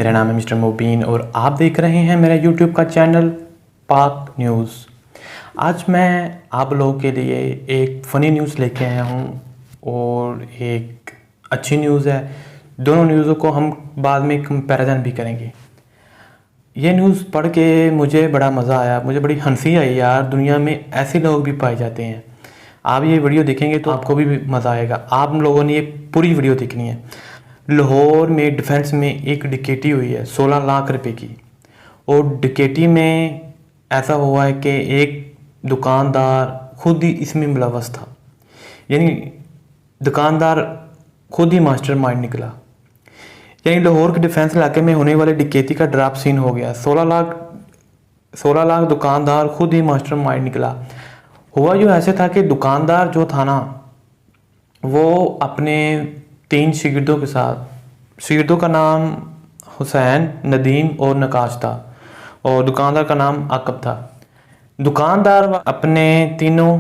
मेरा नाम है मिस्टर मुबीन और आप देख रहे हैं मेरा यूट्यूब का चैनल पाक न्यूज़। आज मैं आप लोगों के लिए एक फ़नी न्यूज़ लेके आया हूँ और एक अच्छी न्यूज़ है। दोनों न्यूज़ों को हम बाद में कंपैरिजन भी करेंगे। ये न्यूज़ पढ़ के मुझे बड़ा मज़ा आया, मुझे बड़ी हंसी आई यार। दुनिया में ऐसे लोग भी पाए जाते हैं। आप ये वीडियो देखेंगे तो आपको भी मज़ा आएगा। आप लोगों ने ये पूरी वीडियो देखनी है। लाहौर में डिफेंस में एक डकैती हुई है 16 लाख रुपए की। और डकैती में ऐसा हुआ है कि एक दुकानदार खुद ही इसमें मुलव्वस था, यानी दुकानदार खुद ही मास्टरमाइंड निकला। यानी लाहौर के डिफेंस इलाके में होने वाले डकैती का ड्राप सीन हो गया। 16 लाख दुकानदार खुद ही मास्टरमाइंड निकला। हुआ जो ऐसे था कि दुकानदार जो था ना, वो अपने 3 शागिर्दों के साथ, शागिर्दों का नाम हुसैन, नदीम और नकाश था और दुकानदार का नाम आकब था। दुकानदार अपने तीनों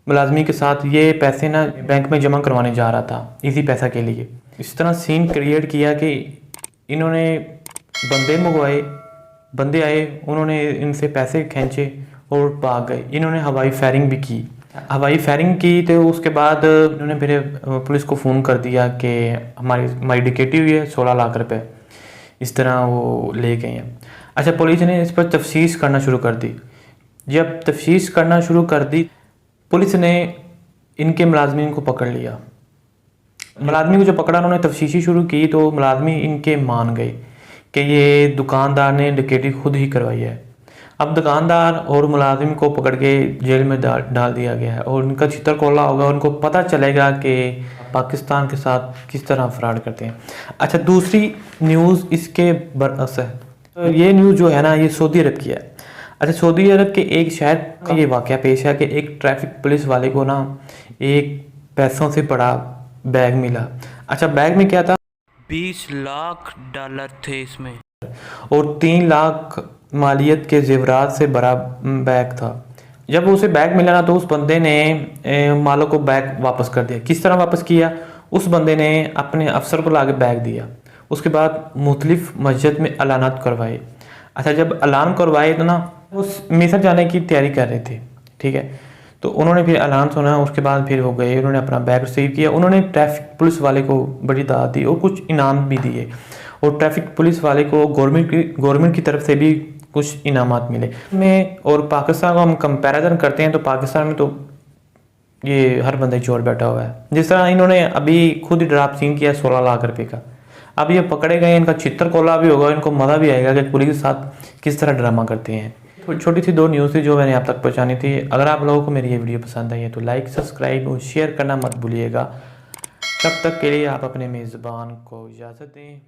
मुलाजमी के साथ ये पैसे ना बैंक में जमा करवाने जा रहा था, इसी पैसा के लिए। इस तरह सीन क्रिएट किया कि इन्होंने बंदे मंगवाए, बंदे आए, उन्होंने इनसे पैसे खींचे और भाग गए। इन्होंने हवाई फायरिंग भी की। हवाई फायरिंग की तो उसके बाद उन्होंने फिर पुलिस को फ़ोन कर दिया कि हमारी डकैती हुई है, 16 लाख रुपए इस तरह वो ले गए हैं। अच्छा, पुलिस ने इस पर तफ्तीश करना शुरू कर दी। जब तफ्तीश करना शुरू कर दी, पुलिस ने इनके मुलाजमीन को पकड़ लिया। मुलाजमी को जो पकड़ा, उन्होंने तफ्तीशी शुरू की तो मुलाजमी इनके मान गए कि ये दुकानदार ने डकैती खुद ही करवाई है। अब दुकानदार और मुलाजिम को पकड़ के जेल में डाल दिया गया है और उनका चित्र खोला होगा। उनको पता चलेगा कि पाकिस्तान के साथ किस तरह फ्रॉड करते हैं। अच्छा, दूसरी न्यूज़ इसके बरअक्स है। तो ये न्यूज़ जो है ना, ये सऊदी अरब की है। अच्छा, सऊदी अरब के एक शहर का ये वाक़या पेश है कि एक ट्रैफिक पुलिस वाले को ना एक पैसों से बड़ा बैग मिला। अच्छा, बैग में क्या था? 20 लाख डॉलर थे इसमें और 3 लाख मालियत के जेवरात से भरा बैग था। जब उसे बैग मिला ना, तो उस बंदे ने मालों को बैग वापस कर दिया। किस तरह वापस किया? उस बंदे ने अपने अफसर को लाके बैग दिया। उसके बाद मुख्तलिफ मस्जिद में अलानात करवाए। अच्छा, जब अलान करवाए तो ना उस मिस्र जाने की तैयारी कर रहे थे, ठीक है। तो उन्होंने फिर ऐलान सुना, उसके बाद फिर वो गए, उन्होंने अपना बैग रिसीव किया। उन्होंने ट्रैफिक पुलिस वाले को बड़ी दाद दी और कुछ इनाम भी दिए। और ट्रैफिक पुलिस वाले को गवर्नमेंट की तरफ से भी कुछ इनामात मिले। में और पाकिस्तान को हम कंपैरिजन करते हैं तो पाकिस्तान में तो ये हर बंदे चोर बैठा हुआ है। जिस तरह इन्होंने अभी खुद ही ड्राप सीन किया 16 लाख रुपए का। अब ये पकड़े गए, इनका चित्र खोला भी होगा, इनको मज़ा भी आएगा कि पुलिस के साथ किस तरह ड्रामा करते हैं। तो छोटी सी 2 न्यूज़ थी जो मैंने आप तक पहुँचानी थी। अगर आप लोगों को मेरी ये वीडियो पसंद आई है तो लाइक, सब्सक्राइब और शेयर करना मत भूलिएगा। तब तक के लिए आप अपने मेज़बान को इजाज़त दें।